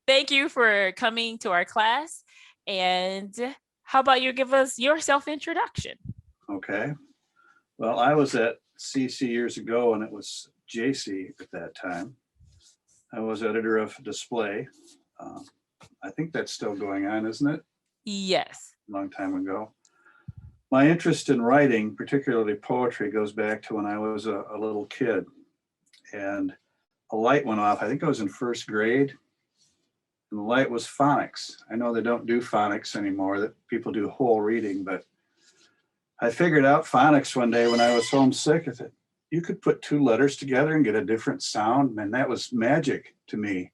thank you for coming to our class. And how about you give us your self-introduction? Okay. Well, I was at CC years ago, and it was JC at that time. I was editor of Display. Um, I think that's still going on, isn't it? Yes. A long time ago. My interest in writing, particularly poetry, goes back to when I was a little kid. And a light went off. I think I was in first grade. And the light was phonics. I know they don't do phonics anymore, that people do whole reading, but I figured out phonics one day when I was homesick. I said, you could put two letters together and get a different sound. And that was magic to me.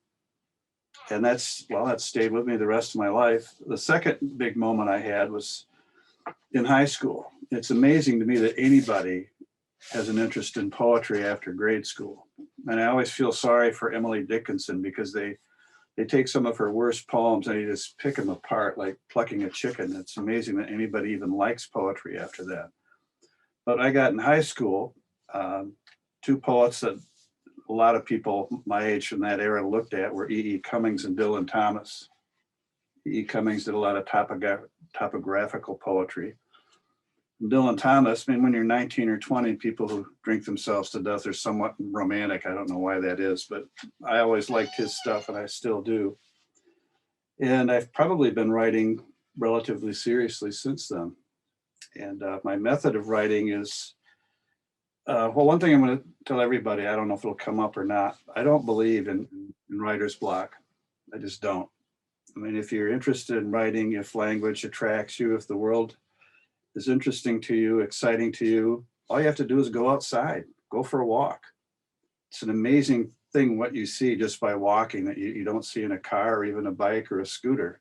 And that stayed with me the rest of my life. The second big moment I had was in high school. It's amazing to me that anybody has an interest in poetry after grade school. And I always feel sorry for Emily Dickinson because they take some of her worst poems and they just pick them apart like plucking a chicken. It's amazing that anybody even likes poetry after that. But I got in high school, two poets that a lot of people my age from that era looked at were E. E. Cummings and Dylan Thomas. E. E. Cummings did a lot of topographical poetry. Dylan Thomas, I mean, when you're 19 or 20, people who drink themselves to death are somewhat romantic. I don't know why that is, but I always liked his stuff and I still do. And I've probably been writing relatively seriously since then. And my method of writing is, well, one thing I'm going to tell everybody, I don't know if it'll come up or not. I don't believe in writer's block. I just don't. I mean, if you're interested in writing, if language attracts you, if the world is interesting to you, exciting to you, all you have to do is go outside, go for a walk. It's an amazing thing what you see just by walking that you don't see in a car or even a bike or a scooter.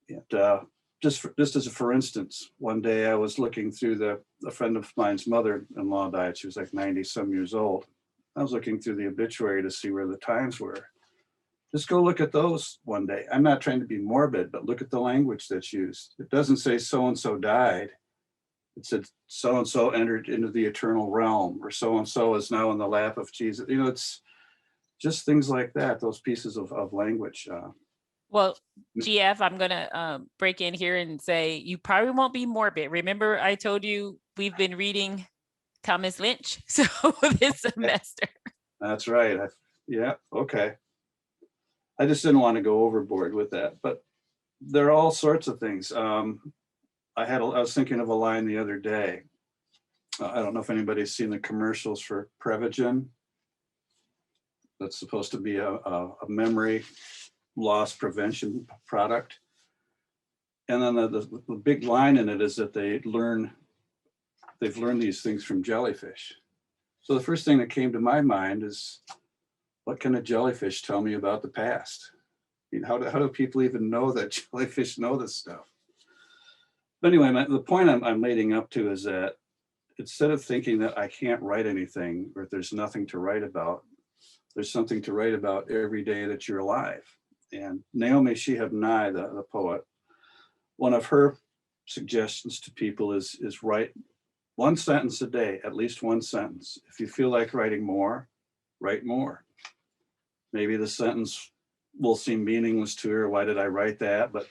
And just as a for instance, one day I was looking through a friend of mine's mother-in-law died. She was like 90 some years old. I was looking through the obituary to see where the times were. Just go look at those one day. I'm not trying to be morbid, but look at the language that's used. It doesn't say so-and-so died. It said so-and-so entered into the eternal realm, or so-and-so is now in the lap of Jesus. You know, it's just things like that, those pieces of language. Well, GF, I'm going to break in here and say you probably won't be morbid. Remember, I told you we've been reading Thomas Lynch so this semester. That's right. Yeah, okay. I just didn't want to go overboard with that, but there are all sorts of things. I was thinking of a line the other day. I don't know if anybody's seen the commercials for Prevagen. That's supposed to be a memory loss prevention product. And then the big line in it is that they've learned these things from jellyfish. So the first thing that came to my mind is, what can a jellyfish tell me about the past? I mean, how do people even know that jellyfish know this stuff? But anyway, the point I'm leading up to is that instead of thinking that I can't write anything or there's nothing to write about, there's something to write about every day that you're alive. And Naomi Shihab Nye, the poet, one of her suggestions to people is write one sentence a day, at least one sentence. If you feel like writing more, write more. Maybe the sentence will seem meaningless to her. Why did I write that? But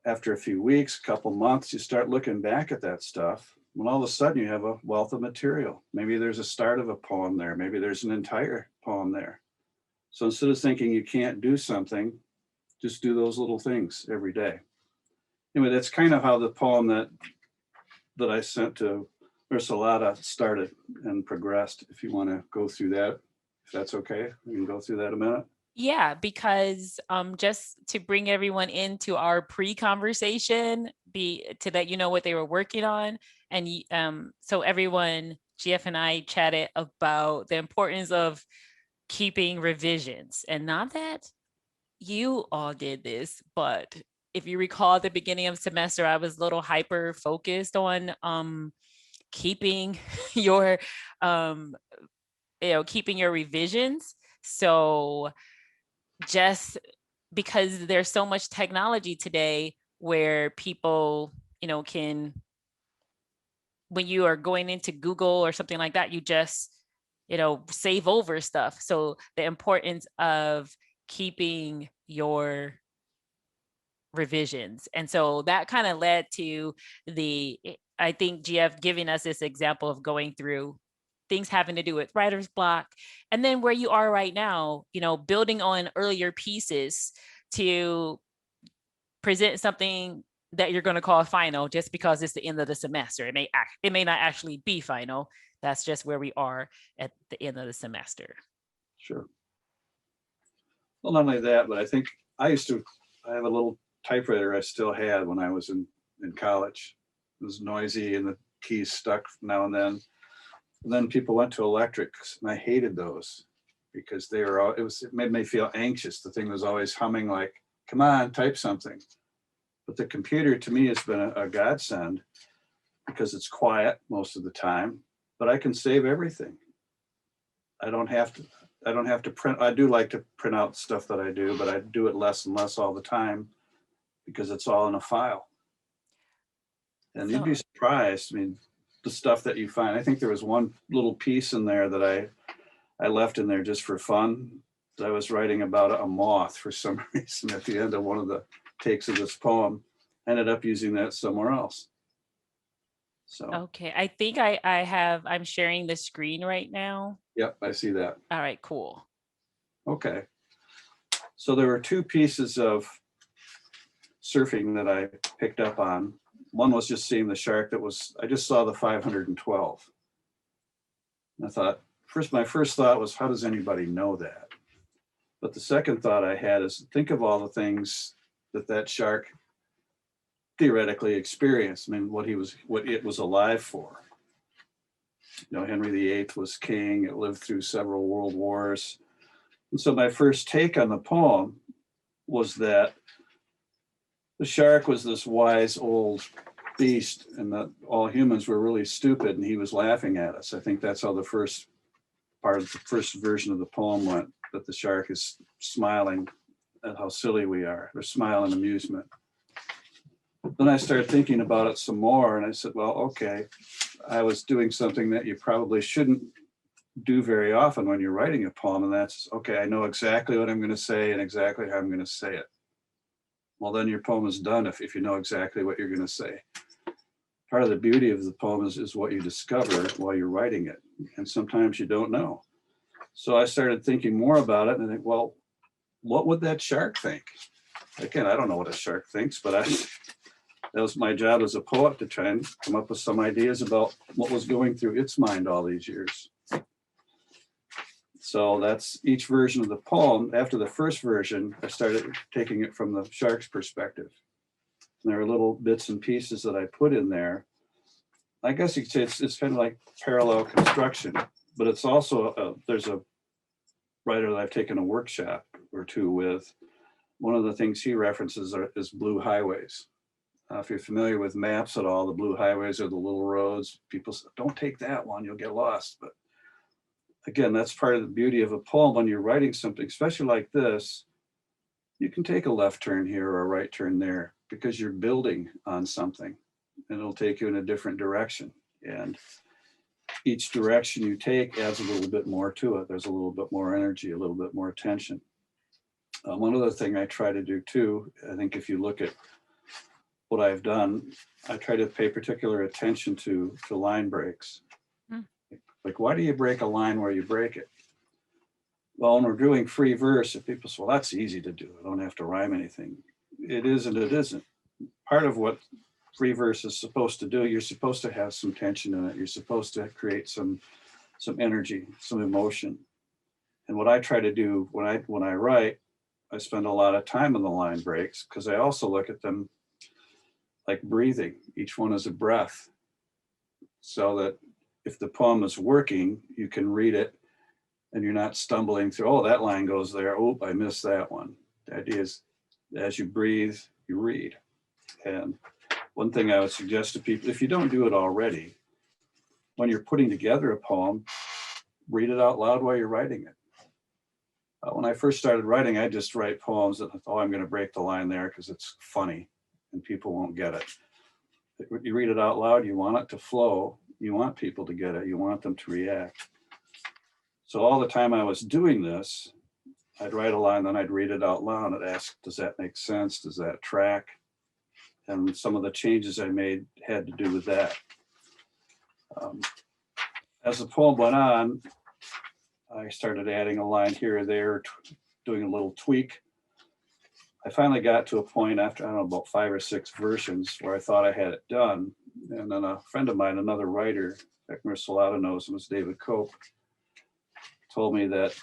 after a few weeks, a couple months, you start looking back at that stuff. When all of a sudden you have a wealth of material. Maybe there's a start of a poem there. Maybe there's an entire poem there. So instead of thinking you can't do something, just do those little things every day. Anyway, that's kind of how the poem that I sent to Ursulata started and progressed. If you want to go through that, if that's okay, we can go through that a minute. Yeah, because just to bring everyone into our pre-conversation, to let you know what they were working on. And so everyone, GF and I chatted about the importance of keeping revisions. And not that you all did this, but if you recall at the beginning of semester, I was a little hyper focused on keeping your keeping your revisions. So just because there's so much technology today where people, can, when you are going into Google or something like that, you just, save over stuff. So the importance of keeping your revisions. And so that kind of led to I think GF giving us this example of going through things having to do with writer's block. And then where you are right now, building on earlier pieces to present something that you're going to call final just because it's the end of the semester. It may not actually be final. That's just where we are at the end of the semester. Sure. Well, not only that, but I think I have a little typewriter I still had when I was in college. It was noisy and the keys stuck now and then. And then people went to electrics, and I hated those because it made me feel anxious. The thing was always humming like, come on, type something. But the computer to me has been a godsend because it's quiet most of the time, but I can save everything. I don't have to print. I do like to print out stuff that I do, but I do it less and less all the time because it's all in a file. And you'd be surprised. I mean, the stuff that you find. I think there was one little piece in there that I left in there just for fun. I was writing about a moth for some reason at the end of one of the takes of this poem. I ended up using that somewhere else. So okay, I think I'm sharing the screen right now. Yep, I see that. All right, cool. Okay. So there were two pieces of surfing that I picked up on. One was just seeing the shark I just saw the 512. And I thought, my first thought was, how does anybody know that? But the second thought I had is, think of all the things that shark theoretically experienced. I mean, what it was alive for. Henry VIII was king. It lived through several world wars. And so my first take on the poem was that the shark was this wise old beast and that all humans were really stupid and he was laughing at us. I think that's how the first version of the poem went, that the shark is smiling at how silly we are, or smile in amusement. Then I started thinking about it some more and I said, well, okay, I was doing something that you probably shouldn't do very often when you're writing a poem, and that's, okay, I know exactly what I'm going to say and exactly how I'm going to say it. Well, then your poem is done if you know exactly what you're going to say. Part of the beauty of the poem is what you discover while you're writing it, and sometimes you don't know. So I started thinking more about it and I think, well, what would that shark think? Again, I don't know what a shark thinks, but that was my job as a poet, to try and come up with some ideas about what was going through its mind all these years. So that's each version of the poem. After the first version, I started taking it from the shark's perspective. And there are little bits and pieces that I put in there. I guess you could say it's kind of like parallel construction, but it's also, there's a writer that I've taken a workshop or two with. One of the things he references is blue highways. If you're familiar with maps at all, the blue highways are the little roads. People say, don't take that one, you'll get lost. But again, that's part of the beauty of a poem. When you're writing something, especially like this, you can take a left turn here or a right turn there because you're building on something and it'll take you in a different direction. And each direction you take adds a little bit more to it. There's a little bit more energy, a little bit more attention. One other thing I try to do too, I think if you look at what I've done, I try to pay particular attention to line breaks. Like, why do you break a line where you break it? Well, when we're doing free verse, if people say, well, that's easy to do, I don't have to rhyme anything. It is and it isn't. Part of what free verse is supposed to do, you're supposed to have some tension in it. You're supposed to create some energy, some emotion. And what I try to do when I write, I spend a lot of time on the line breaks because I also look at them like breathing. Each one is a breath, so that if the poem is working, you can read it and you're not stumbling through, oh, that line goes there. Oh, I missed that one. The idea is, as you breathe, you read. And one thing I would suggest to people, if you don't do it already, when you're putting together a poem, read it out loud while you're writing it. When I first started writing, I just write poems that, oh, I'm going to break the line there because it's funny and people won't get it. You read it out loud, you want it to flow, you want people to get it, you want them to react. So all the time I was doing this, I'd write a line, then I'd read it out loud and ask, does that make sense? Does that track? And some of the changes I made had to do with that. As the poem went on, I started adding a line here or there, doing a little tweak. I finally got to a point after, I don't know, about 5 or 6 versions where I thought I had it done. And then a friend of mine, another writer, Mr. Aloud knows him, was David Cope, told me that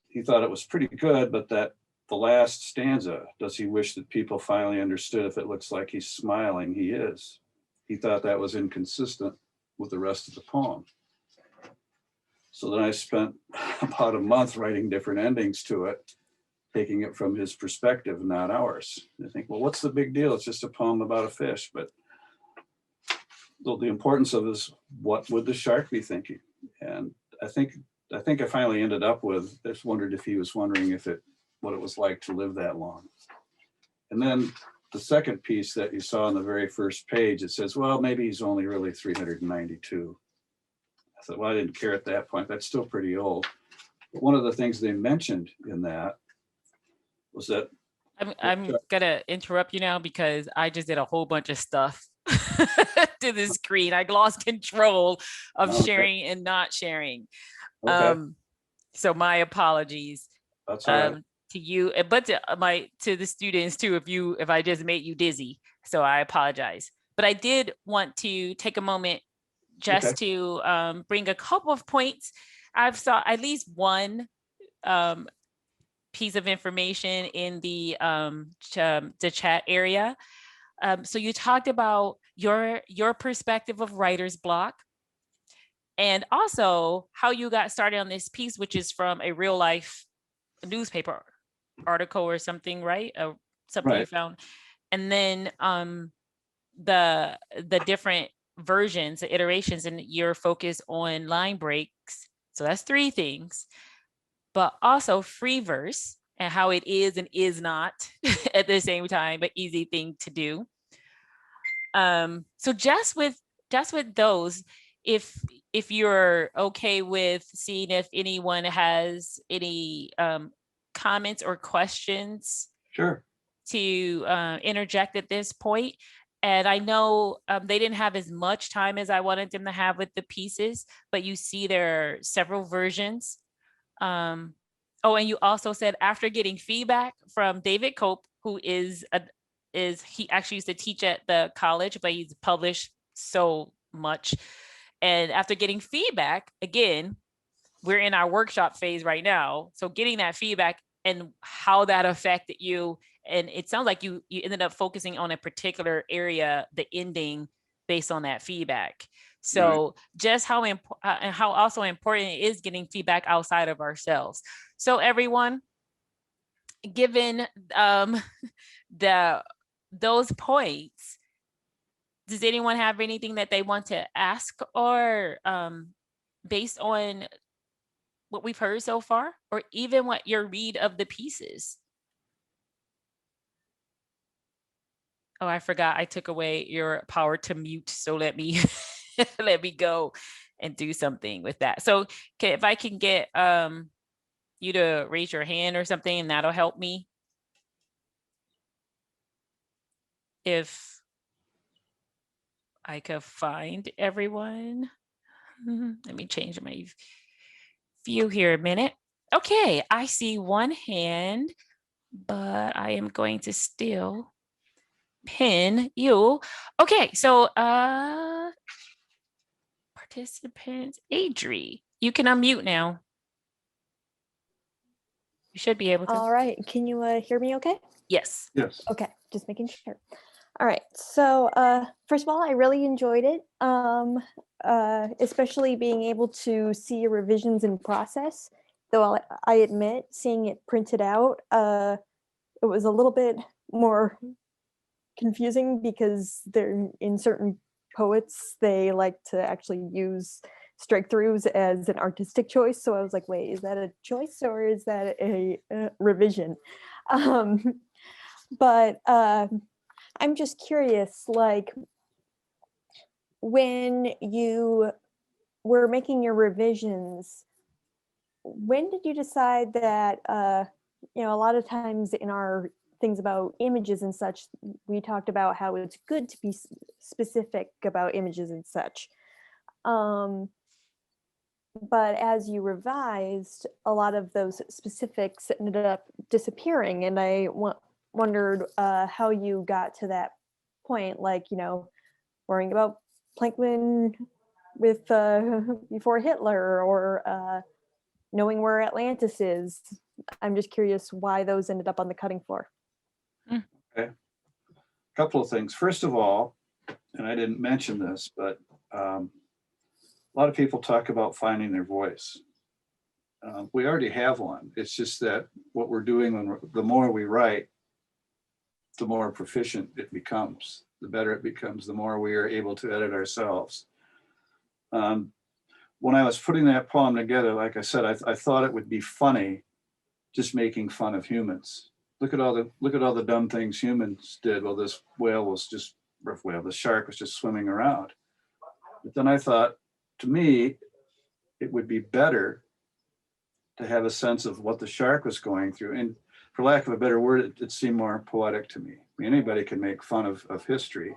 he thought it was pretty good, but that the last stanza, does he wish that people finally understood if it looks like he's smiling, he is. He thought that was inconsistent with the rest of the poem. So then I spent about a month writing different endings to it, taking it from his perspective, not ours. I think, well, what's the big deal? It's just a poem about a fish. But the importance of is, what would the shark be thinking? And I think I finally ended up with, I just wondered if he was wondering what it was like to live that long. And then the second piece that you saw on the very first page, it says, well, maybe he's only really 392. I thought, well, I didn't care at that point. That's still pretty old. But one of the things they mentioned in that was that I'm gonna interrupt you now because I just did a whole bunch of stuff to the screen. I lost control of sharing and not sharing. Okay. So my apologies. That's all right. To you, but to the students too, if I just made you dizzy. So I apologize. But I did want to take a moment just to bring a couple of points. I've saw at least one piece of information in the chat area. So you talked about your perspective of writer's block, and also how you got started on this piece, which is from a real life newspaper article or something, right? Something right. You found, and then the different versions, the iterations, and your focus on line breaks. So that's 3 things. But also free verse and how it is and is not at the same time, an easy thing to do. So just with those, if you're okay with seeing if anyone has any comments or questions, sure, to interject at this point. And I know they didn't have as much time as I wanted them to have with the pieces, but you see there are several versions. Oh, and you also said after getting feedback from David Cope, who he actually used to teach at the college, but he's published so much. And after getting feedback, again, we're in our workshop phase right now. So getting that feedback and how that affected you. And it sounds like you ended up focusing on a particular area, the ending, based on that feedback. So right. Just how also important it is getting feedback outside of ourselves. So everyone, given those points, does anyone have anything that they want to ask or based on what we've heard so far, or even what your read of the pieces? Oh, I forgot. I took away your power to mute. So let me let me go and do something with that. So if I can get you to raise your hand or something, and that'll help me. If I could find everyone. Let me change my view here a minute. Okay, I see one hand, but I am going to still pin you. Okay, so participants, Adri, you can unmute now. You should be able to. All right, can you hear me okay? Yes. Yes. Okay, just making sure. All right, so first of all, I really enjoyed it, especially being able to see your revisions in process, though I admit seeing it printed out, it was a little bit more confusing because they're in certain poets, they like to actually use strike throughs as an artistic choice. So I was like, wait, is that a choice or is that a revision? But I'm just curious, like when you were making your revisions, when did you decide that a lot of times in our things about images and such, we talked about how it's good to be specific about images and such. But as you revised, a lot of those specifics ended up disappearing, and I wondered how you got to that point, like, worrying about Plankman with before Hitler, or knowing where Atlantis is. I'm just curious why those ended up on the cutting floor. Okay. A couple of things. First of all, and I didn't mention this, but a lot of people talk about finding their voice. We already have one. It's just that what we're doing when the more we write, the more proficient it becomes, the better it becomes, the more we are able to edit ourselves. When I was putting that poem together, like I said, I thought it would be funny just making fun of humans. Look at all the dumb things humans did while this the shark was just swimming around. But then I thought, to me, it would be better to have a sense of what the shark was going through. And for lack of a better word, it seemed more poetic to me. I mean, anybody can make fun of history.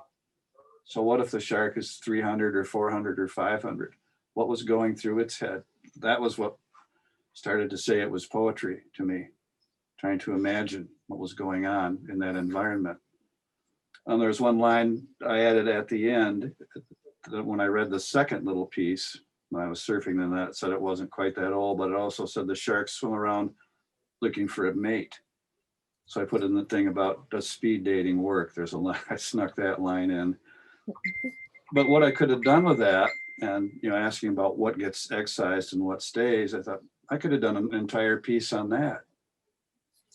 So what if the shark is 300 or 400 or 500? What was going through its head? That was what started to say it was poetry to me, trying to imagine what was going on in that environment. And there's one line I added at the end that when I read the second little piece, when I was surfing in that, it said it wasn't quite that old, but it also said the sharks swim around looking for a mate. So I put in the thing about, does speed dating work? There's a line, I snuck that line in. But what I could have done with that, and asking about what gets excised and what stays, I thought I could have done an entire piece on that.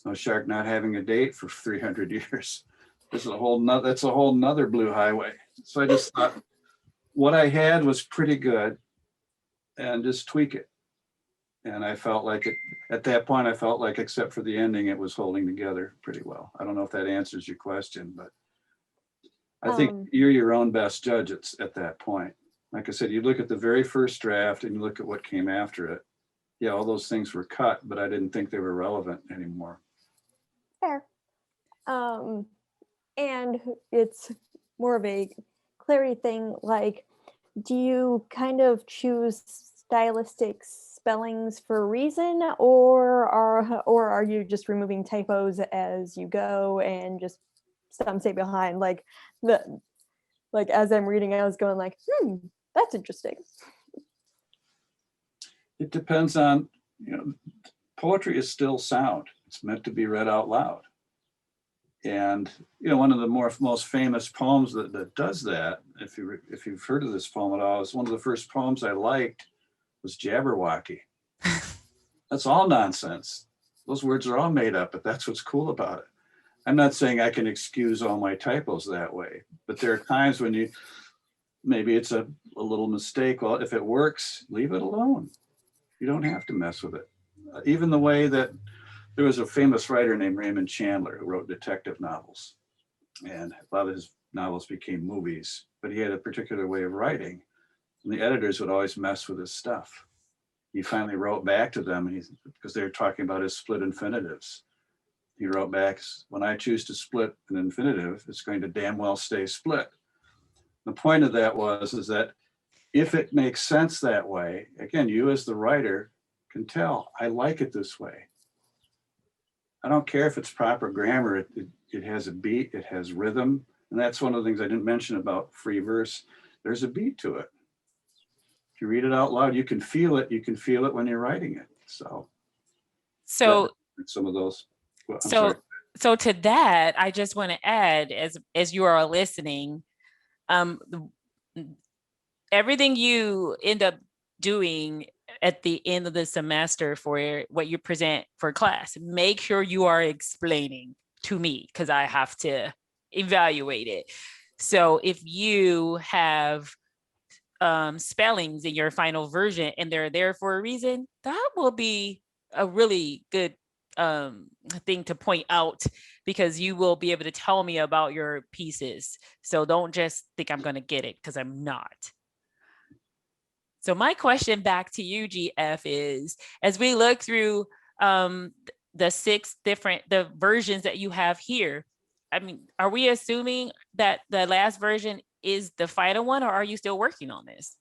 A shark not having a date for 300 years. That's a whole nother blue highway. So I just thought what I had was pretty good, and just tweak it. And I felt like at that point, I felt like, except for the ending, it was holding together pretty well. I don't know if that answers your question, but I think you're your own best judge at that point. Like I said, you look at the very first draft and you look at what came after it. Yeah, all those things were cut, but I didn't think they were relevant anymore. Fair. And it's more of a clarity thing. Like, do you kind of choose stylistic spellings for a reason, or are you just removing typos as you go and just some stay behind? Like as I'm reading, I was going like, that's interesting. It depends on, poetry is still sound. It's meant to be read out loud. And one of the most famous poems that does that, if you've heard of this poem at all, is one of the first poems I liked was Jabberwocky. That's all nonsense. Those words are all made up, but that's what's cool about it. I'm not saying I can excuse all my typos that way, but there are times when maybe it's a little mistake. Well, if it works, leave it alone. You don't have to mess with it. Even the way that there was a famous writer named Raymond Chandler who wrote detective novels, and a lot of his novels became movies, but he had a particular way of writing, and the editors would always mess with his stuff. He finally wrote back to them, because they were talking about his split infinitives. He wrote back, when I choose to split an infinitive, it's going to damn well stay split. The point of that is that if it makes sense that way, again, you as the writer can tell, I like it this way. I don't care if it's proper grammar, it has a beat, it has rhythm. And that's one of the things I didn't mention about free verse. There's a beat to it. If you read it out loud, you can feel it. You can feel it when you're writing it. So some of those. Well, so to that, I just want to add, as you are listening, everything you end up doing at the end of the semester for what you present for class, make sure you are explaining to me, because I have to evaluate it. So if you have spellings in your final version and they're there for a reason, that will be a really good thing to point out, because you will be able to tell me about your pieces. So don't just think I'm going to get it, because I'm not. So my question back to you, GF, is, as we look through the the versions that you have here. I mean, are we assuming that the last version is the final one, or are you still working on this?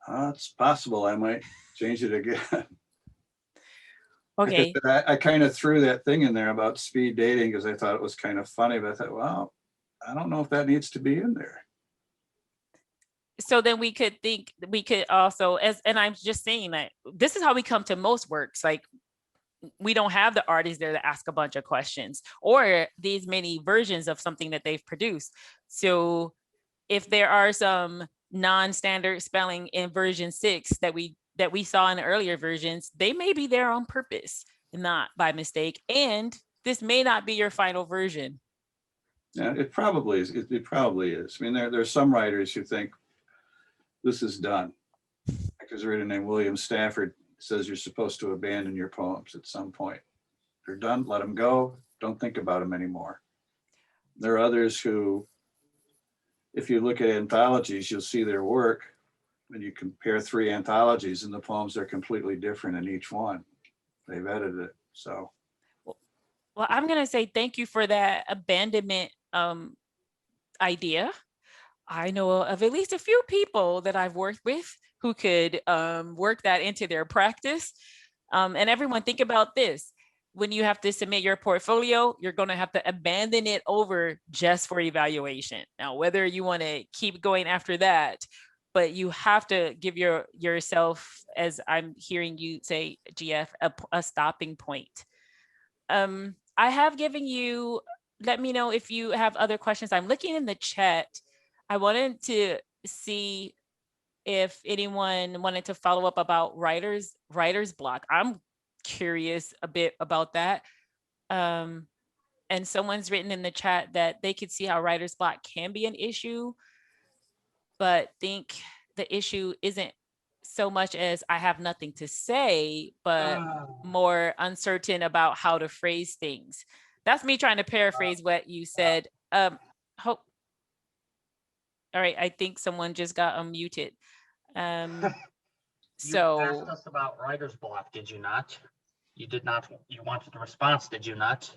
It's possible I might change it again. Okay. I kind of threw that thing in there about speed dating because I thought it was kind of funny, but I thought, well, I don't know if that needs to be in there. So then we could also, and I'm just saying that this is how we come to most works. Like, we don't have the artists there to ask a bunch of questions or these many versions of something that they've produced. So if there are some non-standard spelling in version 6 that we saw in the earlier versions, they may be there on purpose, not by mistake. And this may not be your final version. Yeah, it probably is. It probably is. I mean, there's some writers who think this is done. Like there's a writer named William Stafford says you're supposed to abandon your poems at some point. They're done, let them go. Don't think about them anymore. There are others who, if you look at anthologies, you'll see their work. When you compare 3 anthologies and the poems are completely different in each one. They've edited it. So, well, I'm going to say thank you for that abandonment idea. I know of at least a few people that I've worked with who could work that into their practice. And everyone, think about this. When you have to submit your portfolio, you're going to have to abandon it over just for evaluation. Now, whether you want to keep going after that, but you have to give yourself, as I'm hearing you say, GF, a stopping point. I have given you, let me know if you have other questions. I'm looking in the chat. I wanted to see if anyone wanted to follow up about writer's block. I'm curious a bit about that. And someone's written in the chat that they could see how writer's block can be an issue, but think the issue isn't so much as I have nothing to say, but more uncertain about how to phrase things. That's me trying to paraphrase what you said. All right, I think someone just got unmuted. You asked us about writer's block, did you not? You did not. You wanted a response, did you not?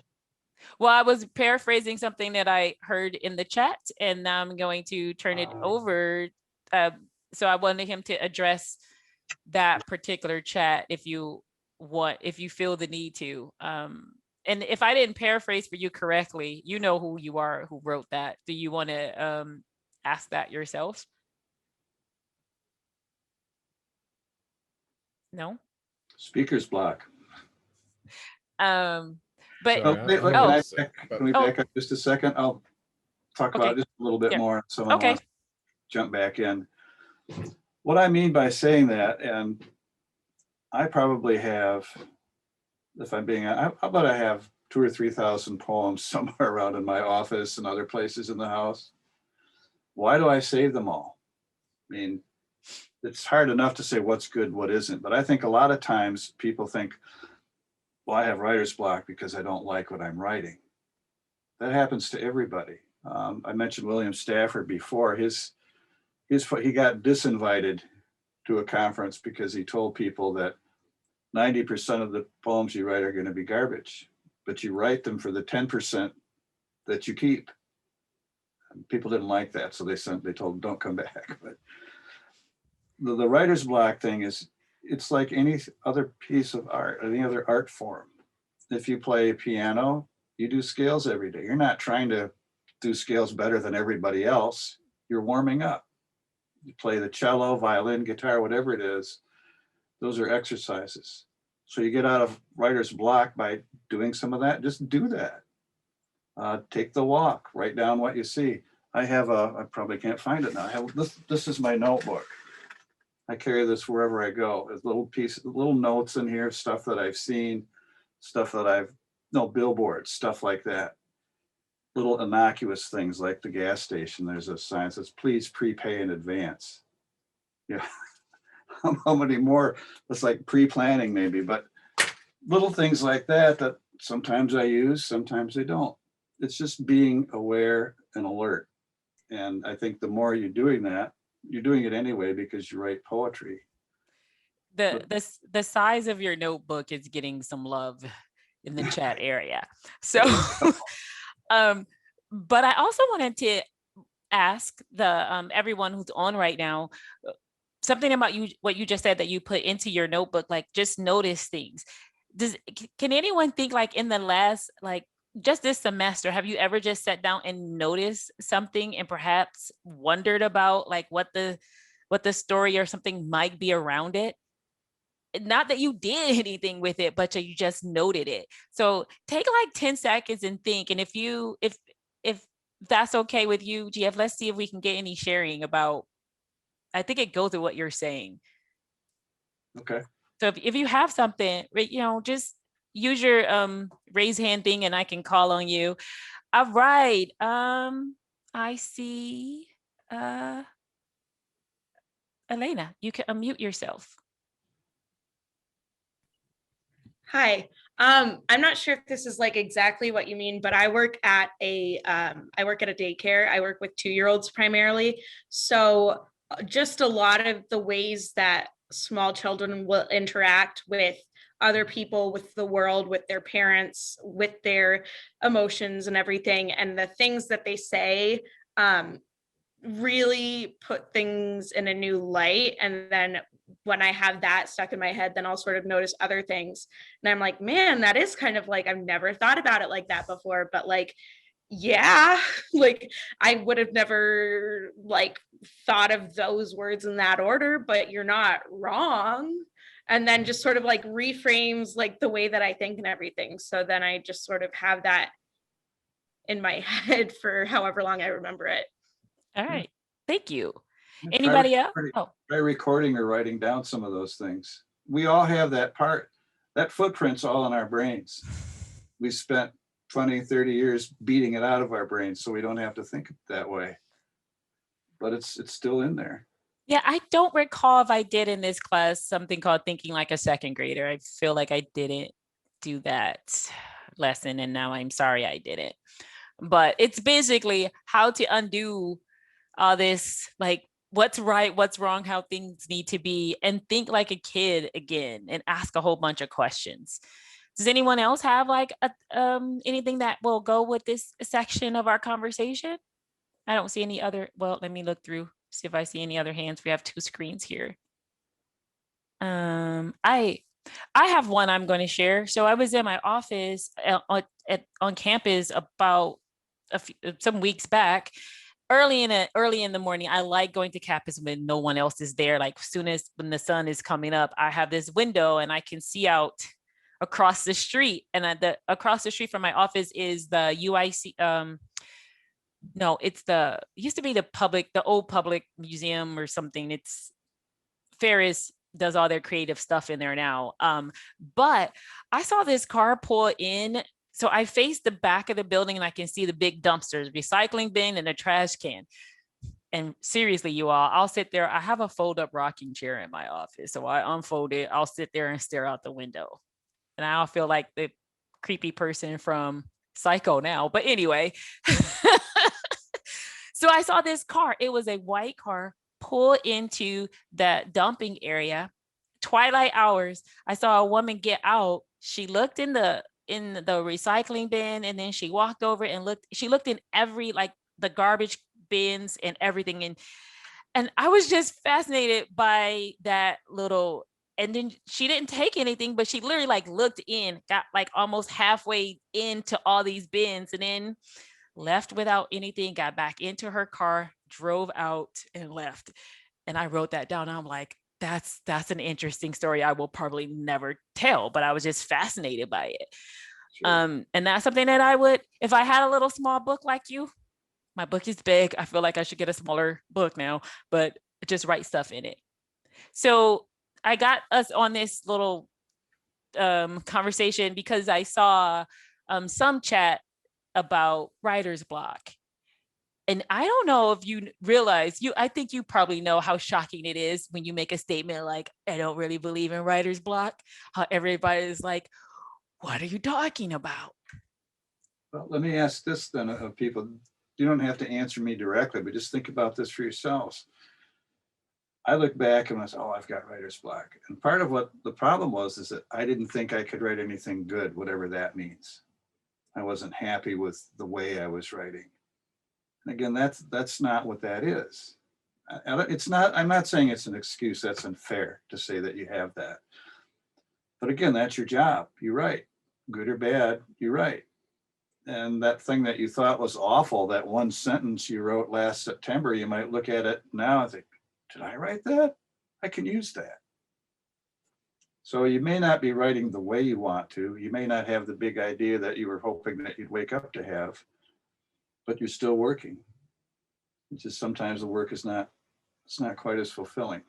Well, I was paraphrasing something that I heard in the chat, and now I'm going to turn it over. So I wanted him to address that particular chat if you feel the need to. And if I didn't paraphrase for you correctly, you know who you are, who wrote that. Do you want to ask that yourself? No? speaker's block. But Sorry, can we back up just a second? I'll talk about it just a little bit more. Someone wants to jump back in. What I mean by saying that, and I probably have, if I'm being, I bet I have 2,000 or 3,000 poems somewhere around in my office and other places in the house. Why do I save them all? I mean, it's hard enough to say what's good, what isn't, but I think a lot of times people think, well, I have writer's block because I don't like what I'm writing. That happens to everybody. I mentioned William Stafford before. He got disinvited to a conference because he told people that 90% of the poems you write are going to be garbage, but you write them for the 10% that you keep. And people didn't like that, so they told him, don't come back. But the writer's block thing is, it's like any other piece of art, any other art form. If you play piano, you do scales every day. You're not trying to do scales better than everybody else. You're warming up. You play the cello, violin, guitar, whatever it is. Those are exercises. So you get out of writer's block by doing some of that. Just do that. Take the walk. Write down what you see. I probably can't find it now. I have this is my notebook. I carry this wherever I go. There's little notes in here, stuff that I've seen, stuff that billboards, stuff like that. Little innocuous things like the gas station. There's a sign that says, please prepay in advance. Yeah. How many more? It's like pre-planning maybe, but little things like that sometimes I use, sometimes I don't. It's just being aware and alert. And I think the more you're doing that, you're doing it anyway because you write poetry. The size of your notebook is getting some love in the chat area. So, but I also wanted to ask the everyone who's on right now something about you, what you just said that you put into your notebook, like just notice things. Can anyone think like in the last, like just this semester, have you ever just sat down and noticed something and perhaps wondered about like what the story or something might be around it? Not that you did anything with it, but you just noted it. So take like 10 seconds and think. And if that's okay with you, GF, let's see if we can get any sharing about, I think it goes with what you're saying. Okay. So if you have something, just use your raise hand thing and I can call on you. All right. I see Elena, you can unmute yourself. Hi. I'm not sure if this is like exactly what you mean, but I work at a daycare. I work with 2-year-olds primarily. So just a lot of the ways that small children will interact with other people, with the world, with their parents, with their emotions and everything, and the things that they say really put things in a new light. And then when I have that stuck in my head, then I'll sort of notice other things. And I'm like, man, that is kind of like, I've never thought about it like that before, but like, yeah, like I would have never like thought of those words in that order, but you're not wrong. And then just sort of like reframes like the way that I think and everything. So then I just sort of have that in my head for however long I remember it. All right. Thank you. Anybody else? Oh, Try recording or writing down some of those things. We all have that part, that footprint's all in our brains. We spent 20, 30 years beating it out of our brains so we don't have to think that way. But it's still in there. yeah, I don't recall if I did in this class something called thinking like a second grader. I feel like I didn't do that lesson and now I'm sorry I didn't. But it's basically how to undo all this, like what's right, what's wrong, how things need to be, and think like a kid again and ask a whole bunch of questions. Does anyone else have like anything that will go with this section of our conversation? I don't see any other. Well, let me look through, see if I see any other hands. We have 2 screens here. I have one I'm going to share. So I was in my office on campus about some weeks back. Early in the morning, I like going to campus when no one else is there. Like soon as when the sun is coming up, I have this window and I can see out across the street. And across the street from my office is the UIC. No, it used to be the old public museum or something. It's Ferris does all their creative stuff in there now. But I saw this car pull in. So I face the back of the building and I can see the big dumpsters, recycling bin and a trash can. And seriously, you all, I'll sit there. I have a fold up rocking chair in my office. So I unfold it. I'll sit there and stare out the window. And I'll feel like the creepy person from Psycho now. But anyway, so I saw this car. It was a white car pull into the dumping area. Twilight hours. I saw a woman get out. She looked in the recycling bin and then she walked over and looked in every, like the garbage bins and everything. And I was just fascinated by that little, and then she didn't take anything, but she literally like looked in, got like almost halfway into all these bins and then left without anything, got back into her car, drove out and left. And I wrote that down. I'm like, that's an interesting story I will probably never tell, but I was just fascinated by it. Sure. And that's something that I would, if I had a little small book like you, my book is big. I feel like I should get a smaller book now, but just write stuff in it. So I got us on this little conversation because I saw some chat about writer's block. And I don't know if you realize, I think you probably know how shocking it is when you make a statement like, I don't really believe in writer's block, how everybody is like, what are you talking about? Well, let me ask this then of people. You don't have to answer me directly, but just think about this for yourselves. I look back and I say, oh, I've got writer's block. And part of what the problem was is that I didn't think I could write anything good, whatever that means. I wasn't happy with the way I was writing. And again, that's not what that is. It's not, I'm not saying it's an excuse. That's unfair to say that you have that. But again, that's your job. You write, good or bad, you write. And that thing that you thought was awful, that one sentence you wrote last September, you might look at it now and think, did I write that? I can use that. So you may not be writing the way you want to. You may not have the big idea that you were hoping that you'd wake up to have, but you're still working. It's just sometimes the work is not, it's not quite as fulfilling.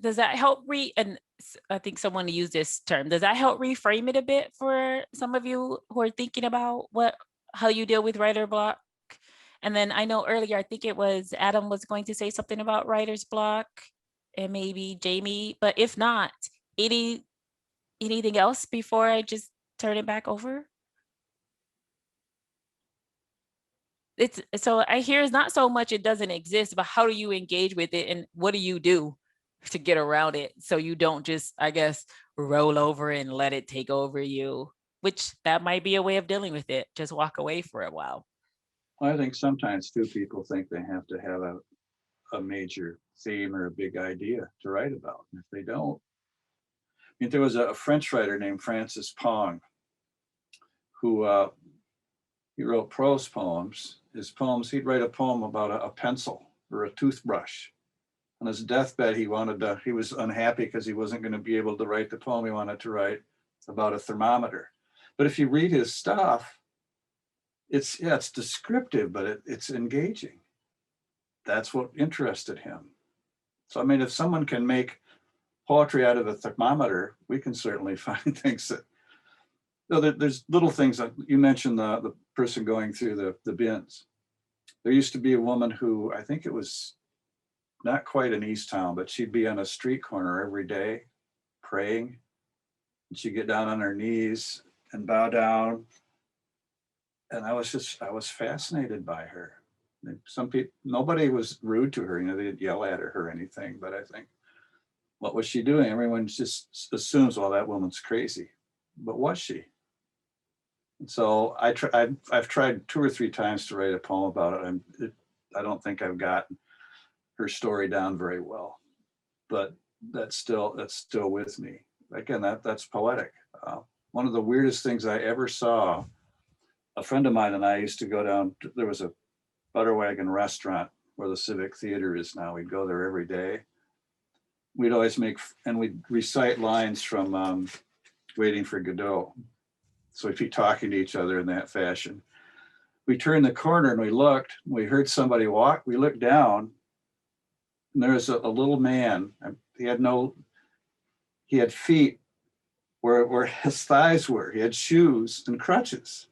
Does that help and I think someone used this term, does that help reframe it a bit for some of you who are thinking about how you deal with writer block? And then I know earlier, I think it was Adam was going to say something about writer's block and maybe Jamie, but if not, anything else before I just turn it back over? So I hear it's not so much it doesn't exist, but how do you engage with it and what do you do to get around it so you don't just, I guess, roll over and let it take over you, which that might be a way of dealing with it. Just walk away for a while. I think sometimes too, people think they have to have a major theme or a big idea to write about. And if they don't, I mean, there was a French writer named Francis Pong who he wrote prose poems. His poems, he'd write a poem about a pencil or a toothbrush. On his deathbed, he was unhappy because he wasn't going to be able to write the poem he wanted to write about a thermometer. But if you read his stuff, it's descriptive, but it's engaging. That's what interested him. So, I mean, if someone can make poetry out of a thermometer, we can certainly find things that, there's little things that you mentioned, the person going through the bins. There used to be a woman who, I think it was not quite in East Town, but she'd be on a street corner every day praying. And she'd get down on her knees and bow down. And I was fascinated by her. Some people, nobody was rude to her, they didn't yell at her or anything, but I think, what was she doing? Everyone just assumes, well, that woman's crazy, but was she? And so I've tried 2 or 3 times to write a poem about it. I don't think I've gotten her story down very well, but that's still with me. Again, that's poetic. One of the weirdest things I ever saw, a friend of mine and I used to go down, there was a butter wagon restaurant where the Civic Theater is now. We'd go there every day. We'd always we'd recite lines from Waiting for Godot. So we'd be talking to each other in that fashion. We turned the corner and we heard somebody walk. We looked down and there was a little man. He had feet where his thighs were. He had shoes and crutches.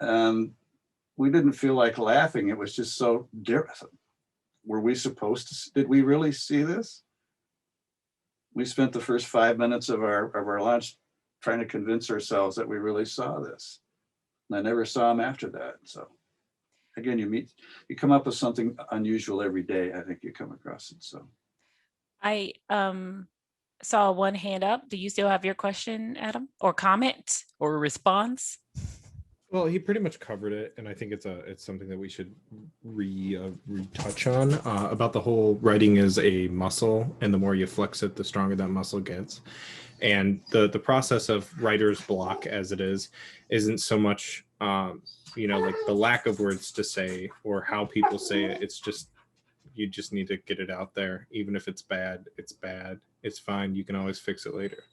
We didn't feel like laughing. It was just so different. Were we supposed to? Did we really see this? We spent the first 5 minutes of our lunch trying to convince ourselves that we really saw this. And I never saw him after that. So again, you come up with something unusual every day. I think you come across it. So I saw one hand up. Do you still have your question, Adam, or comment or response? Well, he pretty much covered it, and I think it's something that we should retouch on about the whole writing is a muscle, and the more you flex it, the stronger that muscle gets. And the process of writer's block, as it isn't so much like the lack of words to say or how people say it. It's just you just need to get it out there, even if it's bad. It's bad. It's fine. You can always fix it later.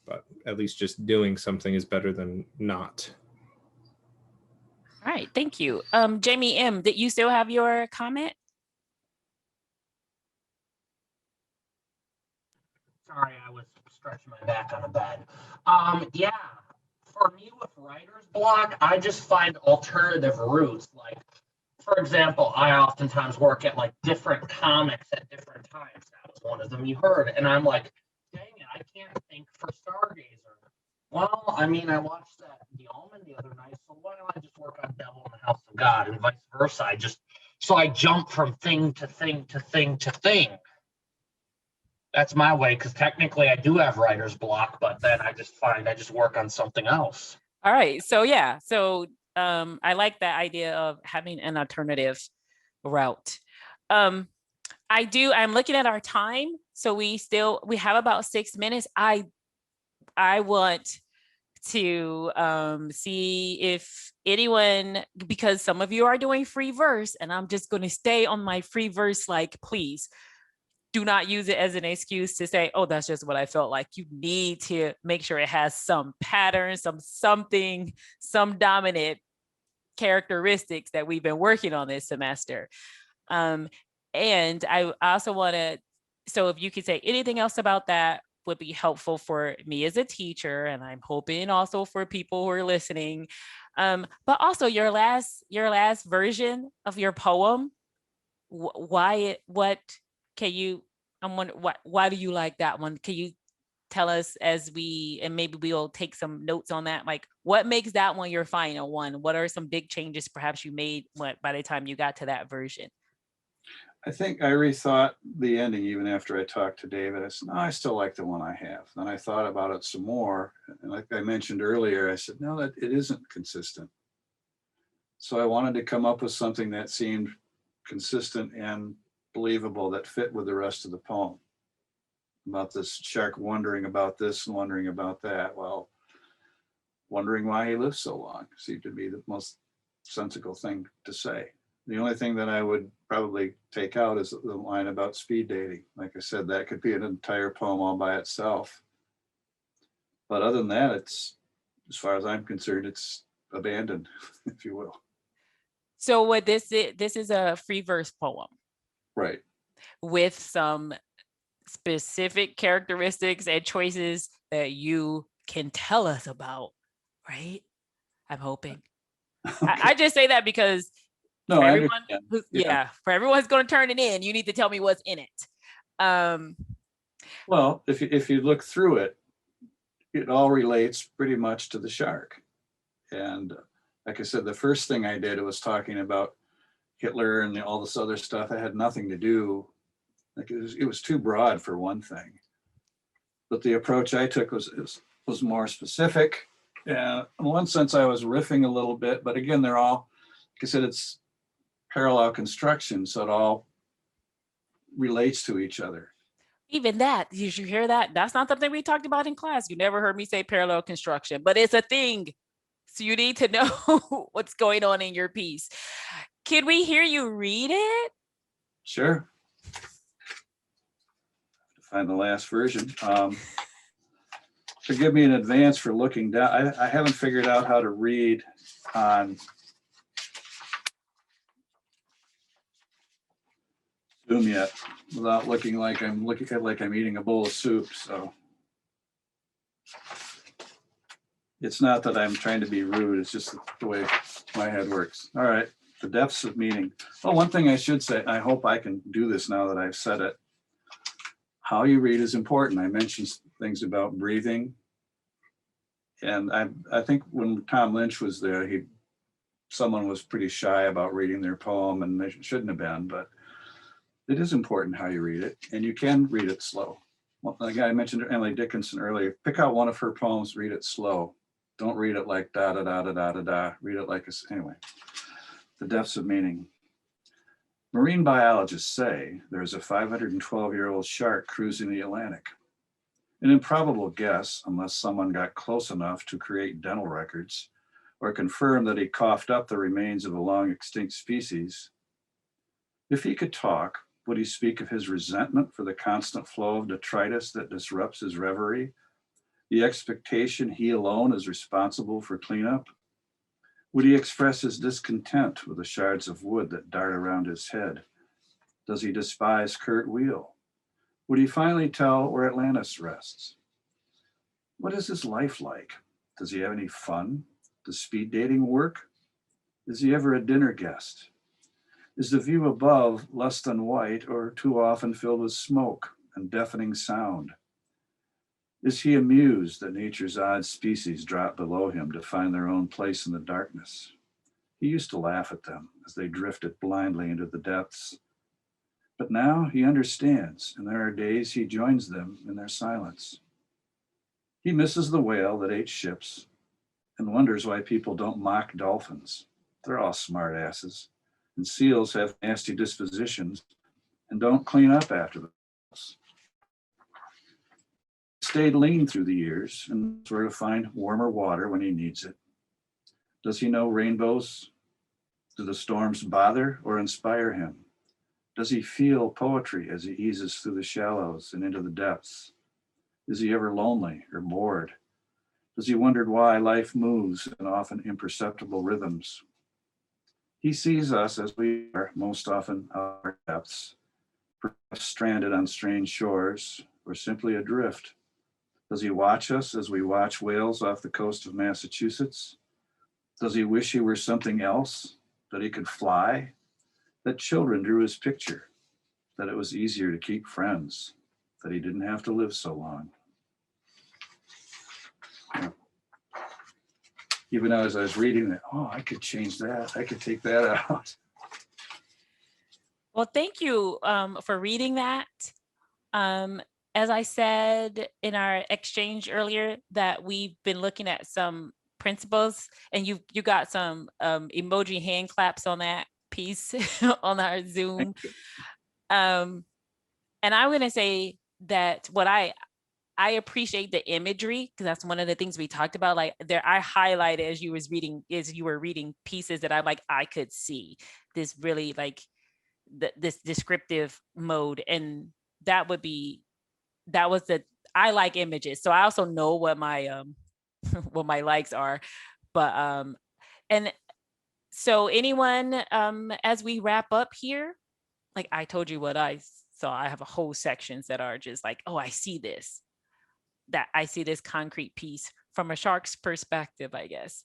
But at least just doing something is better than not. All right, thank you. Jamie M., did you still have your comment? Sorry, I was stretching my back on the bed. Yeah, for me with writer's block, I just find alternative routes. Like, for example, I oftentimes work at like different comics at different times. That was one of them you heard. And I'm like, dang it, I can't think for Stargazer. Well, I mean, I watched that The Omen the other night, so why don't I just work on Devil in the House of God and vice versa? I just So I jump from thing to thing to thing to thing. That's my way, because technically I do have writer's block, but then I just work on something else. All right. So yeah. So I like that idea of having an alternative route. I'm looking at our time. So we have about 6 minutes. I want to see if anyone, because some of you are doing free verse, and I'm just going to stay on my free verse. Like, please do not use it as an excuse to say, oh, that's just what I felt like. You need to make sure it has some pattern, some dominant characteristics that we've been working on this semester. And I also want to, so if you could say anything else about that would be helpful for me as a teacher, and I'm hoping also for people who are listening. But also your last version of your poem, why do you like that one? Can you tell us and maybe we'll take some notes on that, like what makes that one your final one? What are some big changes perhaps you made by the time you got to that version? I think I rethought the ending even after I talked to David. I said, no, I still like the one I have. Then I thought about it some more. And like I mentioned earlier, I said, no, that it isn't consistent. So I wanted to come up with something that seemed consistent and believable, that fit with the rest of the poem. About this shark wondering about this and wondering about that. Well, wondering why he lived so long seemed to be the most sensible thing to say. The only thing that I would probably take out is the line about speed dating. Like I said, that could be an entire poem all by itself. But other than that, it's, as far as I'm concerned, it's abandoned, if you will. So what this is a free verse poem. Right. With some specific characteristics and choices that you can tell us about, right? I'm hoping. Okay. I just say that because no, for everyone, for everyone who's going to turn it in, you need to tell me what's in it. Well, if you look through it, it all relates pretty much to the shark. And like I said, the first thing I did was talking about Hitler and all this other stuff. It had nothing to do, like it was too broad for one thing. But the approach I took was more specific. And in one sense, I was riffing a little bit, but again, they're all, like I said, it's parallel construction, so it all relates to each other. Even that, did you hear that? That's not something we talked about in class. You never heard me say parallel construction, but it's a thing. So you need to know what's going on in your piece. Can we hear you read it? Sure. Find the last version. Forgive me in advance for looking down. I haven't figured out how to read on Zoom yet without looking like I'm eating a bowl of soup. So it's not that I'm trying to be rude. It's just the way my head works. All right. The depths of meaning. Well, one thing I should say, I hope I can do this now that I've said it. How you read is important. I mentioned things about breathing. And I think when Tom Lynch was there, someone was pretty shy about reading their poem, and they shouldn't have been, but it is important how you read it, and you can read it slow. Well, the guy I mentioned, Emily Dickinson earlier, pick out one of her poems, read it slow. Don't read it like da da da da da da da. Read it like anyway. The depths of meaning. Marine biologists say there is a 512-year-old shark cruising the Atlantic. An improbable guess, unless someone got close enough to create dental records or confirm that he coughed up the remains of a long extinct species. If he could talk, would he speak of his resentment for the constant flow of detritus that disrupts his reverie? The expectation he alone is responsible for cleanup? Would he express his discontent with the shards of wood that dart around his head? Does he despise Kurt Weill? Would he finally tell where Atlantis rests? What is his life like? Does he have any fun? Does speed dating work? Is he ever a dinner guest? Is the view above less than white or too often filled with smoke and deafening sound? Is he amused that nature's odd species drop below him to find their own place in the darkness? He used to laugh at them as they drifted blindly into the depths. But now he understands, and there are days he joins them in their silence. He misses the whale that ate ships and wonders why people don't mock dolphins. They're all smart asses, and seals have nasty dispositions and don't clean up after themselves. Stayed lean through the years and where to find warmer water when he needs it. Does he know rainbows? Do the storms bother or inspire him? Does he feel poetry as he eases through the shallows and into the depths? Is he ever lonely or bored? Does he wonder why life moves in often imperceptible rhythms? He sees us as we are, most often our depths, perhaps stranded on strange shores or simply adrift. Does he watch us as we watch whales off the coast of Massachusetts? Does he wish he were something else, that he could fly? That children drew his picture, that it was easier to keep friends, that he didn't have to live so long. Even as I was reading it, oh, I could change that. I could take that out. Well, thank you for reading that. As I said in our exchange earlier, that we've been looking at some principles, and you got some emoji hand claps on that piece on our Zoom. And I'm going to say that what I appreciate the imagery, because that's one of the things we talked about. Like there, I highlighted as you were reading pieces that I could see this really like this descriptive mode, and that was I like images, so I also know what my what my likes are, but and so anyone as we wrap up here, like I told you what I saw. I have a whole sections that are just like, oh, I see this concrete piece from a shark's perspective, I guess.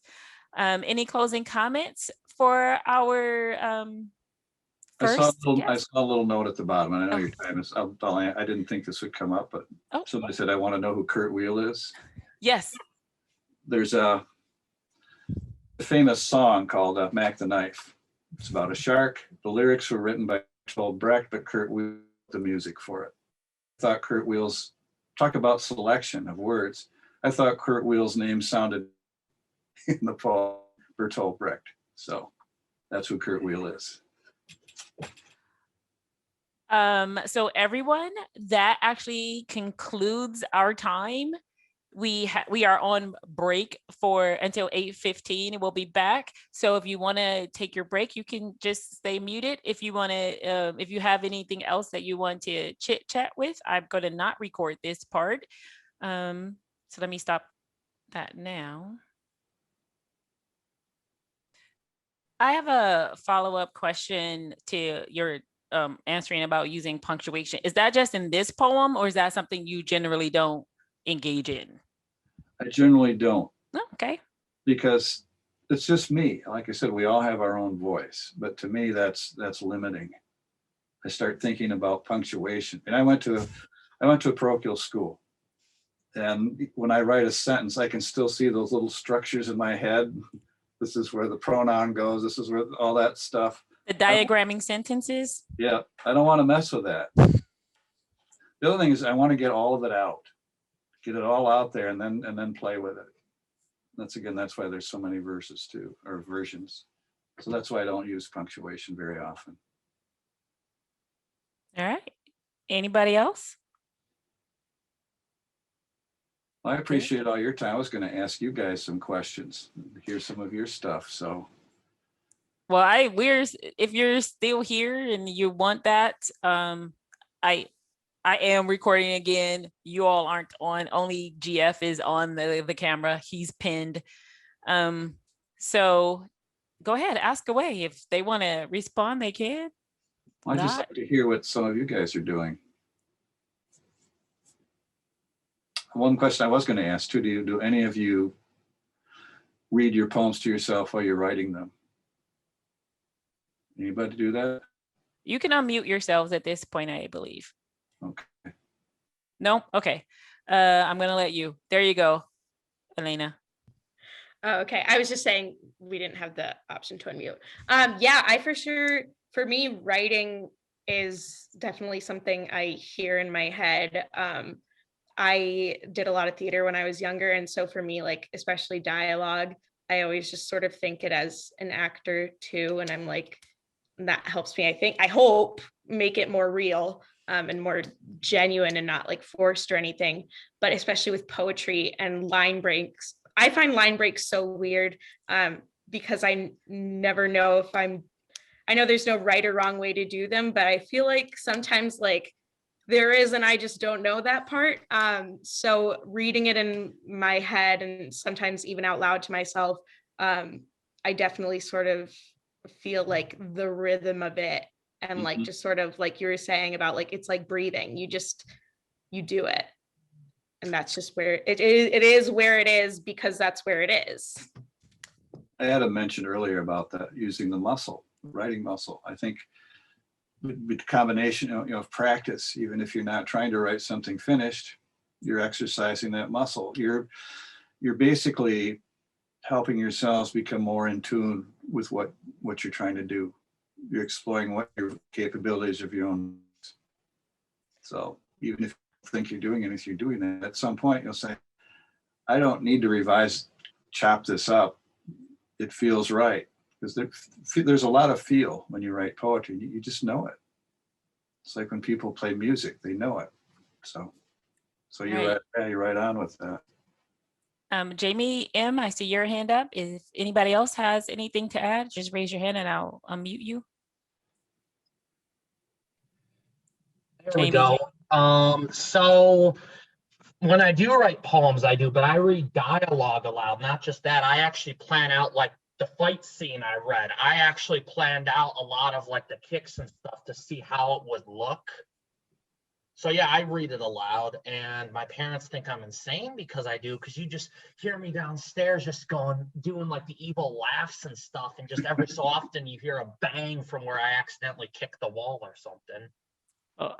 Any closing comments for our first? I saw a little note at the bottom, and I know your time is up. I didn't think this would come up, but somebody said, I want to know who Kurt Wheel is. Yes. There's a famous song called Mac the Knife. It's about a shark. The lyrics were written by Bertolt Brecht, but Kurt Wheel wrote the music for it. I thought Kurt Wheel's, talk about selection of words. I thought Kurt Wheel's name sounded in the poem Bertolt Brecht. So that's who Kurt Wheel is. So everyone, that actually concludes our time. We are on break until 8:15. We'll be back. So if you want to take your break, you can just stay muted. If you want to, if you have anything else that you want to chit chat with, I'm going to not record this part. So let me stop that now. I have a follow-up question to your answering about using punctuation. Is that just in this poem, or is that something you generally don't engage in? I generally don't. Oh, okay. Because it's just me. Like I said, we all have our own voice, but to me, that's limiting. I start thinking about punctuation, and I went to a parochial school, and when I write a sentence, I can still see those little structures in my head. This is where the pronoun goes. This is where all that stuff. The diagramming sentences. Yeah, I don't want to mess with that. The other thing is I want to get all of it out, get it all out there, and then play with it. That's why there's so many verses too, or versions. So that's why I don't use punctuation very often. All right. Anybody else? I appreciate all your time. I was going to ask you guys some questions, hear some of your stuff. So, well, if you're still here and you want that, I am recording again. You all aren't on. Only GF is on the camera. He's pinned. So go ahead, ask away. If they want to respond, they can. I'd just like to hear what some of you guys are doing. One question I was going to ask too, do any of you read your poems to yourself while you're writing them? Anybody do that? You can unmute yourselves at this point, I believe. Okay. No? Okay. I'm going to let you. There you go, Elena. Oh, okay. I was just saying we didn't have the option to unmute. Yeah, for me, writing is definitely something I hear in my head. I did a lot of theater when I was younger. And so for me, like, especially dialogue, I always just sort of think it as an actor too. And I'm like, that helps me, I hope, make it more real and more genuine and not like forced or anything. But especially with poetry and line breaks, I find line breaks so weird because I never know if I know there's no right or wrong way to do them, but I feel like sometimes like there is, and I just don't know that part. So reading it in my head and sometimes even out loud to myself, I definitely sort of feel like the rhythm of it and like just sort of like you were saying about like it's like breathing. You do it. And that's just where it is where it is because that's where it is. I had a mention earlier about that, using the muscle, writing muscle. I think the combination of practice, even if you're not trying to write something finished, you're exercising that muscle. You're basically helping yourselves become more in tune with what you're trying to do. You're exploring what your capabilities of your own. So even if you think you're doing anything, you're doing that, at some point you'll say, I don't need to revise, chop this up. It feels right. Because there's a lot of feel when you write poetry. You just know it. It's like when people play music, they know it. So you're right on with that. Jamie M, I see your hand up. If anybody else has anything to add, just raise your hand and I'll unmute you. There we go. So when I do write poems, but I read dialogue aloud. Not just that, I actually plan out like the fight scene I read. I actually planned out a lot of like the kicks and stuff to see how it would look. So yeah, I read it aloud, and my parents think I'm insane because I do, because you just hear me downstairs just doing like the evil laughs and stuff, and just every so often you hear a bang from where I accidentally kicked the wall or something. Oh.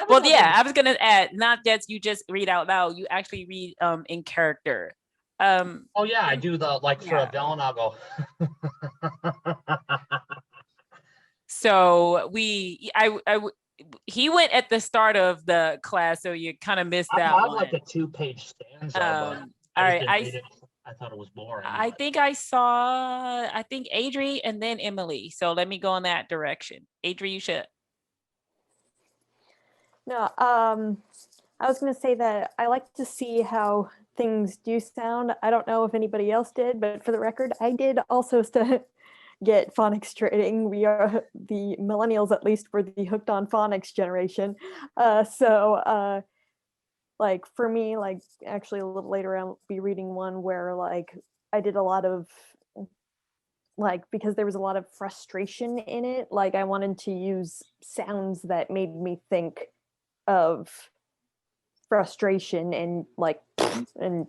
Well, yeah, I was gonna add, not that you just read out loud, you actually read in character. Oh yeah, I do the for a villain, I'll go. So he wwent at the start of the class, so you kind of missed that one. Like a 2-page stanza. All right, I thought it was boring. I think I saw Adri and then Emily. So let me go in that direction. Adri, you should. No, I was going to say that I like to see how things do sound. I don't know if anybody else did, but for the record, I did also get phonics training. We are the millennials, at least, were the hooked on phonics generation. Like for me, like actually a little later I'll be reading one where like I did a lot of like, because there was a lot of frustration in it, like I wanted to use sounds that made me think of frustration and like and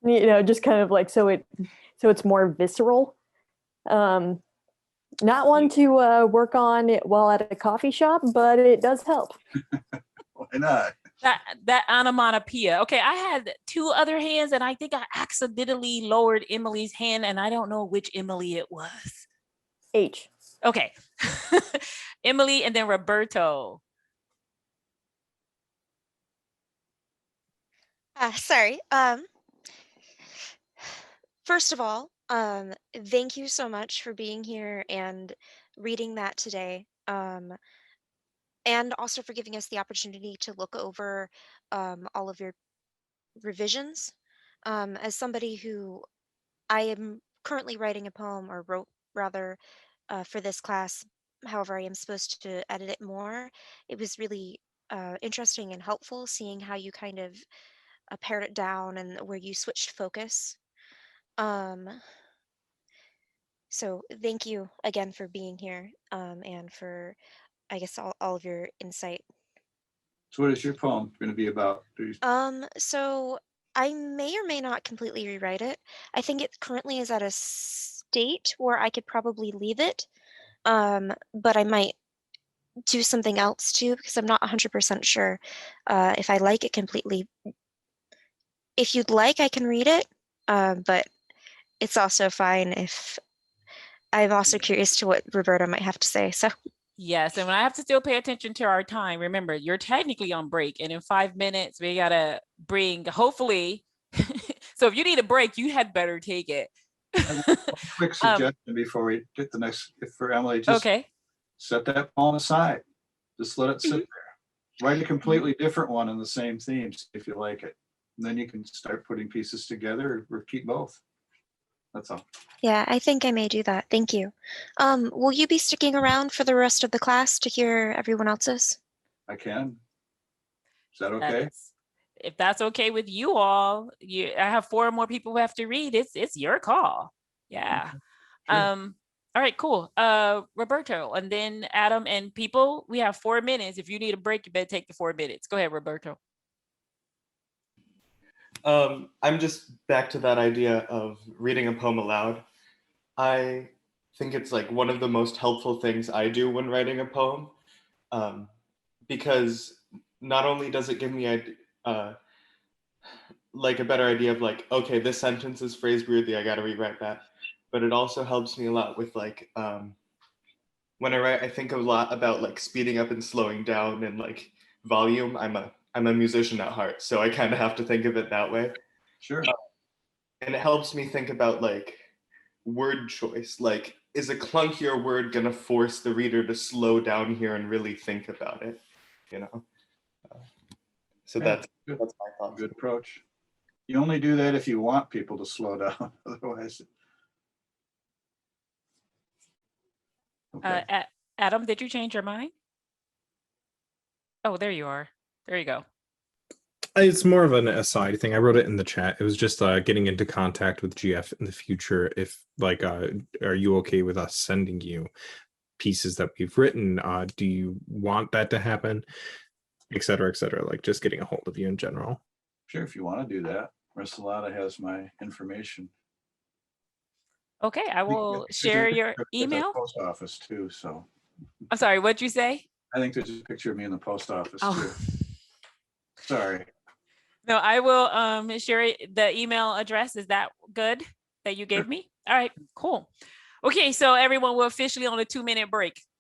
just kind of like so it's more visceral. Not one to work on it while at a coffee shop, but it does help. Why not? That onomatopoeia. Okay, I had two other hands and I think I accidentally lowered Emily's hand and I don't know which Emily it was. H. Okay. Emily and then Roberto. Sorry. First of all, thank you so much for being here and reading that today. And also for giving us the opportunity to look over all of your revisions. As somebody who I am currently writing a poem, or wrote rather, for this class, however, I am supposed to edit it more. It was really interesting and helpful seeing how you kind of pared it down and where you switched focus. So thank you again for being here and for, I guess, all of your insight. So what is your poem going to be about? So I may or may not completely rewrite it. I think it currently is at a state where I could probably leave it. But I might do something else too, because I'm not 100% sure if I like it completely. If you'd like, I can read it. But it's also fine if I'm also curious to what Roberta might have to say. So Yes, and I have to still pay attention to our time. Remember, you're technically on break, and in 5 minutes, we gotta bring, hopefully. So if you need a break, you had better take it. Quick suggestion before we get the next, if for Emily, just Okay. set that poem aside. Just let it sit Mhm. there. Write a completely different one in the same themes if you like it. And then you can start putting pieces together or keep both. That's all. yeah, I think I may do that. Thank you. Will you be sticking around for the rest of the class to hear everyone else's? I can. Is that okay? If that's okay with you all, I have 4 more people who have to read. It's your call. Yeah. Sure. All right, cool. Roberto, and then Adam, and people, we have 4 minutes. If you need a break, you better take the 4 minutes. Go ahead, Roberto. I'm just back to that idea of reading a poem aloud. I think it's like one of the most helpful things I do when writing a poem, because not only does it give me like a better idea of like, okay, this sentence is phrased weirdly, I gotta rewrite that, but it also helps me a lot with like, when I write, I think a lot about like speeding up and slowing down and like volume. I'm a musician at heart, so I kind of have to think of it that way. Sure. And it helps me think about like word choice. Like, is a clunkier word gonna force the reader to slow down here and really think about it? You know. So Yeah, that's good. my thoughts. Good approach. You only do that if you want people to slow down. Otherwise. Okay. Adam, did you change your mind? Oh, there you are. There you go. It's more of an aside thing. I wrote it in the chat. It was just getting into contact with GF in the future. If like, are you okay with us sending you pieces that we've written? Do you want that to happen? Et cetera, like just getting a hold of you in general. Sure, if you want to do that. Marcelata has my information. Okay, I will share your email. Post office too, so. I'm sorry, what'd you say? I think there's a picture of me in the post office Oh. too. Sorry. No, I will share the email address. Is that good that you gave me? All right, cool. Okay, so everyone, we're officially on a 2-minute break.